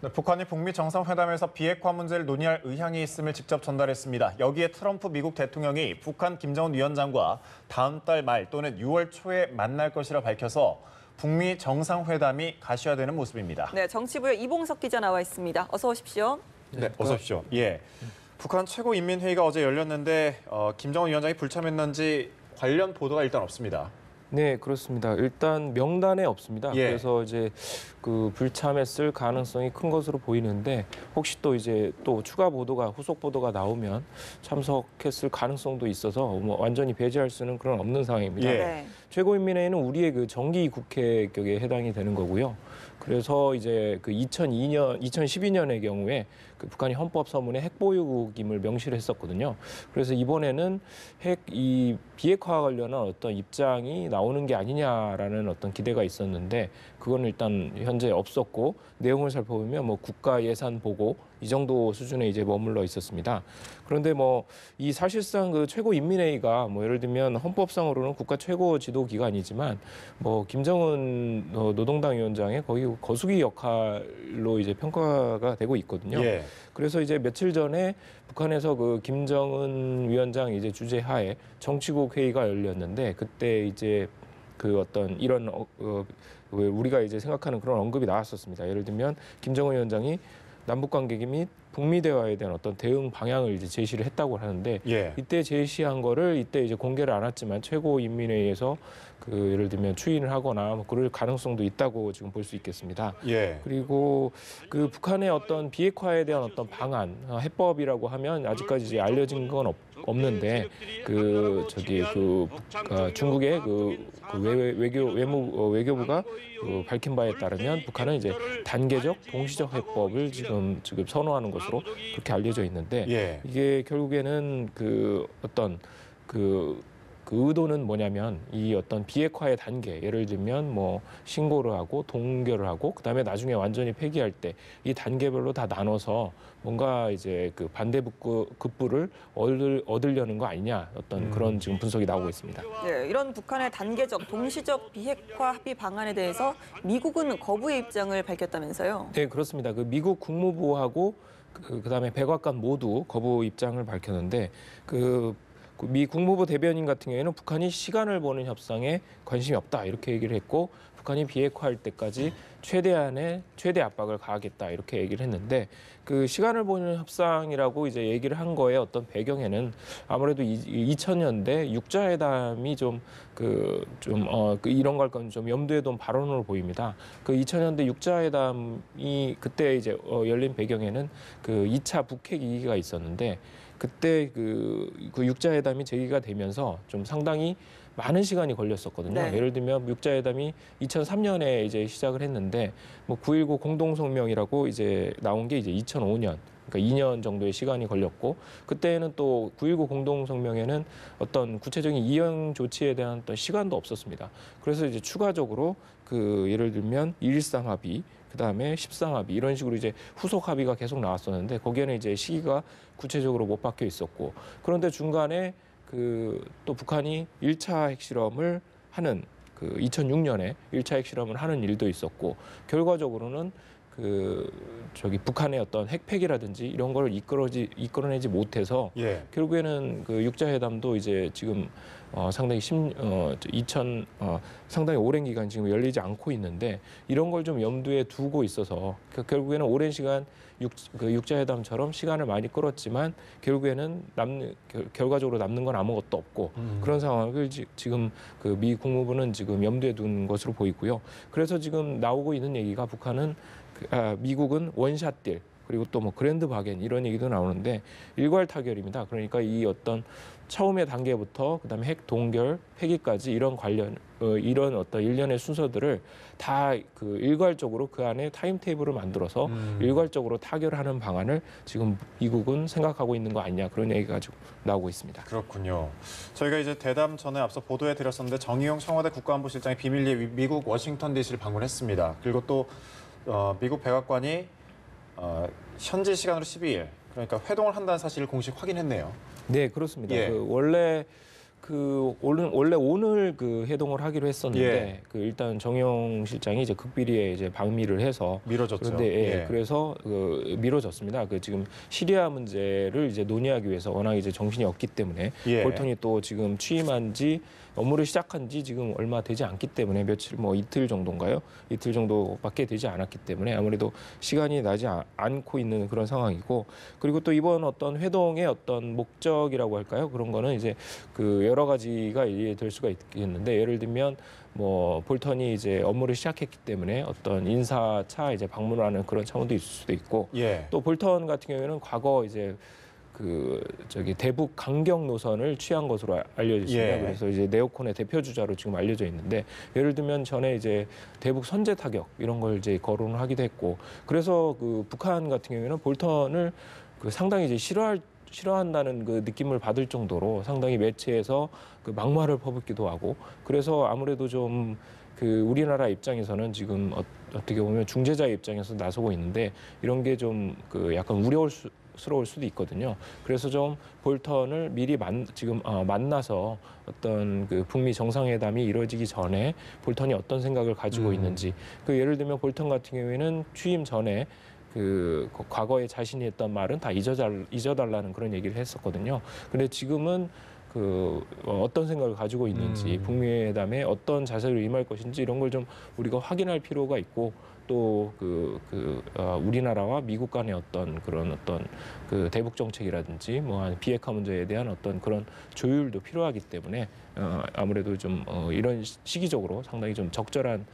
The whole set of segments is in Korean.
네, 북한이 북미 정상회담에서 비핵화 문제를 논의할 의향이 있음을 직접 전달했습니다. 여기에 트럼프 미국 대통령이 북한 김정은 위원장과 다음 달 말 또는 6월 초에 만날 것이라 밝혀서 북미 정상회담이 가시화되는 모습입니다. 네, 정치부의 이봉석 기자 나와 있습니다. 어서 오십시오. 네, 어서 오십시오. 예, 북한 최고인민회의가 어제 열렸는데 김정은 위원장이 불참했는지 관련 보도가 일단 없습니다. 네, 그렇습니다. 일단 명단에 없습니다. 예. 그래서 이제 그 불참했을 가능성이 큰 것으로 보이는데 혹시 또 이제 또 추가 보도가 후속 보도가 나오면 참석했을 가능성도 있어서 뭐 완전히 배제할 수는 그런 없는 상황입니다. 예. 네. 최고인민회의는 우리의 그 정기 국회격에 해당이 되는 거고요. 그래서 이제 그 2012년의 경우에 그 북한이 헌법 서문에 핵 보유국임을 명시를 했었거든요. 그래서 이번에는 이 비핵화와 관련한 어떤 입장이 나오는 게 아니냐라는 어떤 기대가 있었는데 그건 일단 현재 없었고 내용을 살펴보면 뭐 국가 예산 보고 이 정도 수준에 이제 머물러 있었습니다. 그런데 뭐 이 사실상 그 최고인민회의가 뭐 예를 들면 헌법상으로는 국가 최고 지도 기관이지만 뭐 김정은 노동당 위원장의 거의 거수기 역할로 이제 평가가 되고 있거든요. 예. 그래서 이제 며칠 전에 북한에서 그 김정은 위원장 이제 주재하에 정치국 회의가 열렸는데 그때 이제 그 어떤 이런 우리가 이제 생각하는 그런 언급이 나왔었습니다. 예를 들면 김정은 위원장이 남북 관계 및 북미 대화에 대한 어떤 대응 방향을 이제 제시를 했다고 하는데 예. 이때 제시한 거를 이때 이제 공개를 안 했지만 최고인민회의에서 그 예를 들면 추인을 하거나 뭐 그럴 가능성도 있다고 지금 볼 수 있겠습니다. 예. 그리고 그 북한의 어떤 비핵화에 대한 어떤 방안, 해법이라고 하면 아직까지 이제 알려진 건 없는데 그 저기 중국의 외교부가 밝힌 바에 따르면 북한은 이제 단계적 동시적 해법을 지금 선호하는 것으로 그렇게 알려져 있는데 예. 이게 결국에는 그 어떤 그 의도는 뭐냐면 이 어떤 비핵화의 단계, 예를 들면 뭐 신고를 하고 동결을 하고 그다음에 나중에 완전히 폐기할 때 이 단계별로 다 나눠서 뭔가 이제 그 반대급부를 얻으려는 거 아니냐 어떤 그런 지금 분석이 나오고 있습니다. 네, 이런 북한의 단계적, 동시적 비핵화 합의 방안에 대해서 미국은 거부의 입장을 밝혔다면서요? 네, 그렇습니다. 그 미국 국무부하고 그다음에 백악관 모두 거부 입장을 밝혔는데 미 국무부 대변인 같은 경우에는 북한이 시간을 보는 협상에 관심이 없다 이렇게 얘기를 했고 북한이 비핵화할 때까지 최대 압박을 가하겠다 이렇게 얘기를 했는데 그 시간을 보는 협상이라고 이제 얘기를 한 거에 어떤 배경에는 아무래도 2000년대 육자회담이 이런 걸 좀 염두에 둔 발언으로 보입니다. 그 2000년대 육자회담이 그때 이제 열린 배경에는 그 2차 북핵 위기가 있었는데 그때 그 육자회담이 제기가 되면서 좀 상당히 많은 시간이 걸렸었거든요. 네. 예를 들면 육자회담이 2003년에 이제 시작을 했는데 뭐 9.19 공동성명이라고 이제 나온 게 이제 2005년. 그러니까 2년 정도의 시간이 걸렸고 그때는 또 9.19 공동성명에는 어떤 구체적인 이행 조치에 대한 어떤 시간도 없었습니다. 그래서 이제 추가적으로 예를 들면 2.13 합의 그다음에 13 합의 이런 식으로 이제 후속 합의가 계속 나왔었는데 거기에는 이제 시기가 구체적으로 못 박혀 있었고 그런데 중간에 또 북한이 1차 핵실험을 하는 2006년에 1차 핵실험을 하는 일도 있었고 결과적으로는 북한의 어떤 핵폐기라든지 이런 걸 이끌어내지 못해서 예. 결국에는 육자회담도 이제 지금 상당히 상당히 오랜 기간 지금 열리지 않고 있는데 이런 걸 좀 염두에 두고 있어서 결국에는 오랜 시간 육자회담처럼 시간을 많이 끌었지만 결국에는 결과적으로 남는 건 아무것도 없고 그런 상황을 지금 미 국무부는 지금 염두에 둔 것으로 보이고요. 그래서 지금 나오고 있는 얘기가 미국은 원샷딜 그리고 또 뭐 그랜드 바겐 이런 얘기도 나오는데 일괄 타결입니다. 그러니까 이 어떤 처음의 단계부터 그다음에 핵 동결, 폐기까지 이런 어떤 일련의 순서들을 다 일괄적으로 그 안에 타임테이블을 만들어서 일괄적으로 타결하는 방안을 지금 미국은 생각하고 있는 거 아니냐 그런 얘기가 지금 나오고 있습니다. 그렇군요. 저희가 이제 대담 전에 앞서 보도해 드렸었는데 정의용 청와대 국가안보실장이 비밀리에 미국 워싱턴 DC를 방문했습니다. 그리고 또 미국 백악관이 현지 시간으로 12일 그러니까 회동을 한다는 사실을 공식 확인했네요. 네, 그렇습니다. 예. 원래 원래 오늘 그 회동을 하기로 했었는데 예. 그 일단 정영 실장이 이제 극비리에 이제 방미를 해서 미뤄졌죠. 그런데 예. 그래서 미뤄졌습니다. 그 지금 시리아 문제를 이제 논의하기 위해서 워낙 이제 정신이 없기 때문에 예. 볼턴이 또 지금 취임한 지 업무를 시작한 지 지금 얼마 되지 않기 때문에 며칠 뭐 이틀 정도인가요? 이틀 정도밖에 되지 않았기 때문에 아무래도 시간이 나지 않고 있는 그런 상황이고 그리고 또 이번 어떤 회동의 어떤 목적이라고 할까요? 그런 거는 이제 그 여러 가지가 이해될 수가 있겠는데 예를 들면 뭐 볼턴이 이제 업무를 시작했기 때문에 어떤 인사차 이제 방문하는 그런 차원도 있을 수도 있고 예. 또 볼턴 같은 경우에는 과거 이제 대북 강경 노선을 취한 것으로 알려졌습니다. 예. 그래서 이제 네오콘의 대표 주자로 지금 알려져 있는데 예를 들면 전에 이제 대북 선제 타격 이런 걸 이제 거론을 하기도 했고 그래서 그 북한 같은 경우에는 볼턴을 그 상당히 이제 싫어한다는 그 느낌을 받을 정도로 상당히 매체에서 그 막말을 퍼붓기도 하고 그래서 아무래도 좀 그 우리나라 입장에서는 지금 어떻게 보면 중재자의 입장에서 나서고 있는데 이런 게 좀 그 약간 우려스러울 수도 있거든요. 그래서 좀 볼턴을 미리 만나서 어떤 그 북미 정상회담이 이루어지기 전에 볼턴이 어떤 생각을 가지고 있는지 그 예를 들면 볼턴 같은 경우에는 취임 전에 그 과거에 자신이 했던 말은 다 잊어달라는 그런 얘기를 했었거든요. 근데 지금은 어떤 생각을 가지고 있는지 북미 회담에 어떤 자세로 임할 것인지 이런 걸 좀 우리가 확인할 필요가 있고 또 우리나라와 미국 간의 어떤 그 대북 정책이라든지 뭐 비핵화 문제에 대한 어떤 그런 조율도 필요하기 때문에 아무래도 좀 이런 시기적으로 상당히 좀 적절한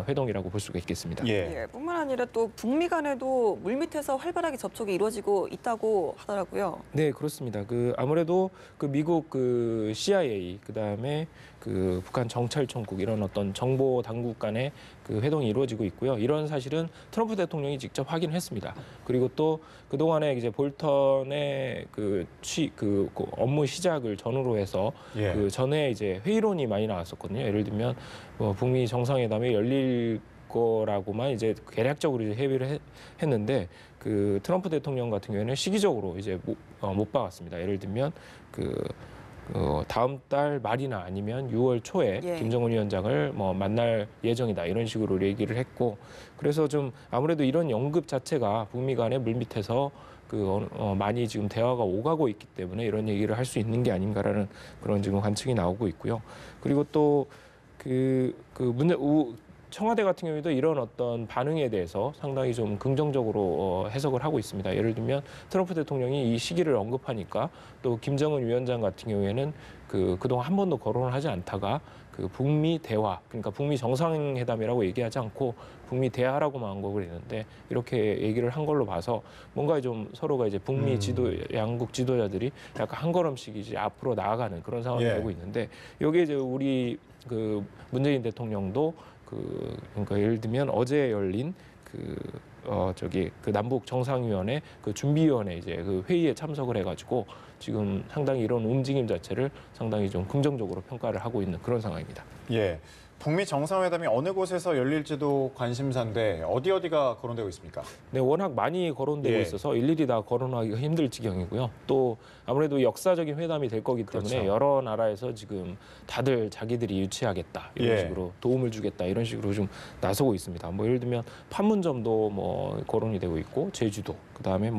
회동이라고 볼 수가 있겠습니다. 예. 예, 뿐만 아니라 또 북미 간에도 물밑에서 활발하게 접촉이 이루어지고 있다고 하더라고요. 네, 그렇습니다. 아무래도 미국 CIA 그다음에 북한 정찰총국 이런 어떤 정보 당국 간의 회동이 이루어지고 있고요. 이런 사실은 트럼프 대통령이 직접 확인했습니다. 그리고 또 그동안에 이제 볼턴의 업무 시작을 전후로 해서 예. 전에 이제 회의론이 많이 나왔었거든요. 예를 들면 북미 정상회담이 열릴 거라고만 이제 개략적으로 이제 협의를 했는데 트럼프 대통령 같은 경우에는 시기적으로 이제 못 박았습니다. 예를 들면 다음 달 말이나 아니면 6월 초에 예. 김정은 위원장을 만날 예정이다 이런 식으로 얘기를 했고 그래서 좀 아무래도 이런 연급 자체가 북미 간의 물밑에서 많이 지금 대화가 오가고 있기 때문에 이런 얘기를 할 수 있는 게 아닌가라는 그런 지금 관측이 나오고 있고요. 그리고 또 청와대 같은 경우에도 이런 어떤 반응에 대해서 상당히 좀 긍정적으로 해석을 하고 있습니다. 예를 들면 트럼프 대통령이 이 시기를 언급하니까 또 김정은 위원장 같은 경우에는 그동안 한 번도 거론을 하지 않다가 북미 대화, 그러니까 북미 정상회담이라고 얘기하지 않고 북미 대화라고만 언급을 했는데 이렇게 얘기를 한 걸로 봐서 뭔가 좀 서로가 이제 북미 양국 지도자들이 약간 한 걸음씩 이제 앞으로 나아가는 그런 상황이 예. 되고 있는데 여기에 이제 우리 문재인 대통령도 그러니까 예를 들면 어제 열린 남북 정상위원회 준비위원회 이제 회의에 참석을 해가지고 지금 상당히 이런 움직임 자체를 상당히 좀 긍정적으로 평가를 하고 있는 그런 상황입니다. 예. 북미 정상회담이 어느 곳에서 열릴지도 관심사인데 어디가 거론되고 있습니까? 네, 워낙 많이 거론되고 예. 있어서 일일이 다 거론하기가 힘들 지경이고요. 또 아무래도 역사적인 회담이 될 거기 때문에 그렇죠. 여러 나라에서 지금 다들 자기들이 유치하겠다 이런 예. 식으로 도움을 주겠다 이런 식으로 좀 나서고 있습니다. 예를 들면 판문점도 거론이 되고 있고 제주도 그다음에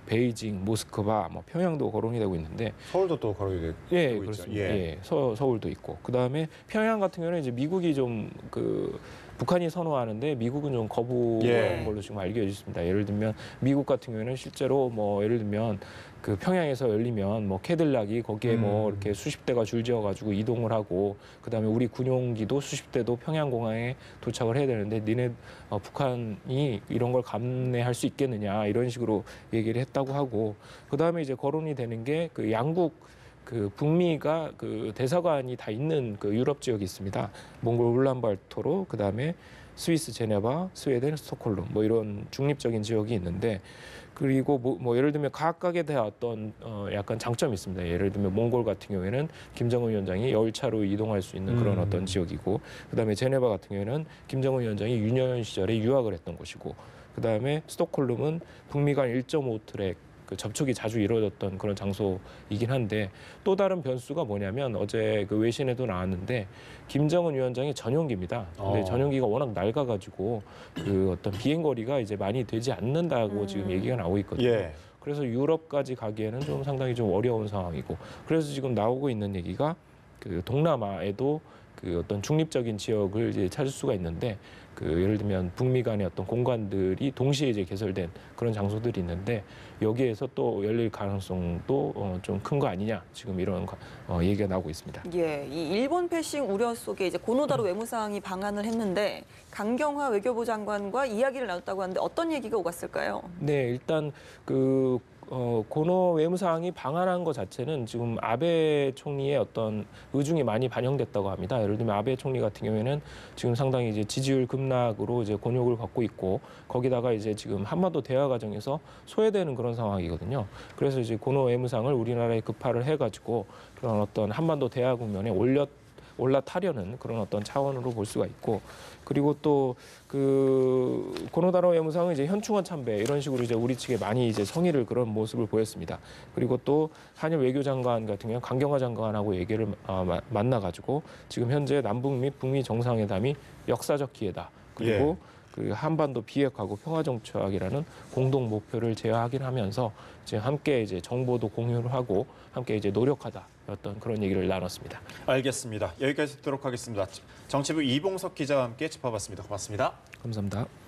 베이징, 모스크바, 평양도 거론이 되고 있는데 서울도 또 거론이 되고 예, 있죠. 그렇습니다. 예. 예, 서울도 있고 그다음에 평양 같은 경우는 이제 미국이 좀 북한이 선호하는데 미국은 좀 거부하는 예. 걸로 지금 알려져 있습니다. 예를 들면 미국 같은 경우에는 실제로 예를 들면 평양에서 열리면 캐딜락이 거기에 이렇게 수십 대가 줄지어가지고 이동을 하고 그다음에 우리 군용기도 수십 대도 평양공항에 도착을 해야 되는데 북한이 이런 걸 감내할 수 있겠느냐 이런 식으로 얘기를 했다고 하고 그다음에 이제 거론이 되는 게 양국 북미가 대사관이 다 있는 유럽 지역이 있습니다. 몽골 울란바토르, 그다음에 스위스 제네바, 스웨덴 스톡홀름 이런 중립적인 지역이 있는데 그리고 예를 들면 각각에 대한 어떤 약간 장점이 있습니다. 예를 들면 몽골 같은 경우에는 김정은 위원장이 열차로 이동할 수 있는 그런 어떤 지역이고 그다음에 제네바 같은 경우에는 김정은 위원장이 유년 시절에 유학을 했던 곳이고 그다음에 스톡홀름은 북미 간 1.5트랙 그 접촉이 자주 이루어졌던 그런 장소이긴 한데 또 다른 변수가 뭐냐면 어제 그 외신에도 나왔는데 김정은 위원장이 전용기입니다. 근데 전용기가 워낙 낡아가지고 그 어떤 비행 거리가 이제 많이 되지 않는다고 지금 얘기가 나오고 있거든요. 예. 그래서 유럽까지 가기에는 좀 상당히 좀 어려운 상황이고 그래서 지금 나오고 있는 얘기가 그 동남아에도 그 어떤 중립적인 지역을 이제 찾을 수가 있는데 그 예를 들면 북미 간의 어떤 공간들이 동시에 이제 개설된 그런 장소들이 있는데 여기에서 또 열릴 가능성도 좀 큰 거 아니냐 지금 이런 얘기가 나오고 있습니다. 예, 이 일본 패싱 우려 속에 이제 고노다로 외무상이 방한을 했는데 강경화 외교부 장관과 이야기를 나눴다고 하는데 어떤 얘기가 오갔을까요? 네, 일단 그 고노 외무상이 방한한 것 자체는 지금 아베 총리의 어떤 의중이 많이 반영됐다고 합니다. 예를 들면 아베 총리 같은 경우에는 지금 상당히 이제 지지율 급락으로 이제 곤욕을 받고 있고 거기다가 이제 지금 한반도 대화 과정에서 소외되는 그런 상황이거든요. 그래서 이제 고노 외무상을 우리나라에 급파를 해가지고 그런 어떤 한반도 대화 국면에 올라타려는 그런 어떤 차원으로 볼 수가 있고 그리고 또 그 고노다로 외무상은 이제 현충원 참배 이런 식으로 이제 우리 측에 많이 이제 성의를 그런 모습을 보였습니다. 그리고 또 한일 외교장관 같은 경우는 강경화 장관하고 얘기를 만나가지고 지금 현재 남북 및 북미 정상회담이 역사적 기회다. 그리고 그 한반도 비핵화고 평화 정착이라는 공동 목표를 제어하긴 지금 함께 이제 정보도 공유를 하고 함께 이제 노력하다 어떤 그런 얘기를 나눴습니다. 알겠습니다. 여기까지 듣도록 하겠습니다. 정치부 이봉석 기자와 함께 짚어봤습니다. 고맙습니다. 감사합니다.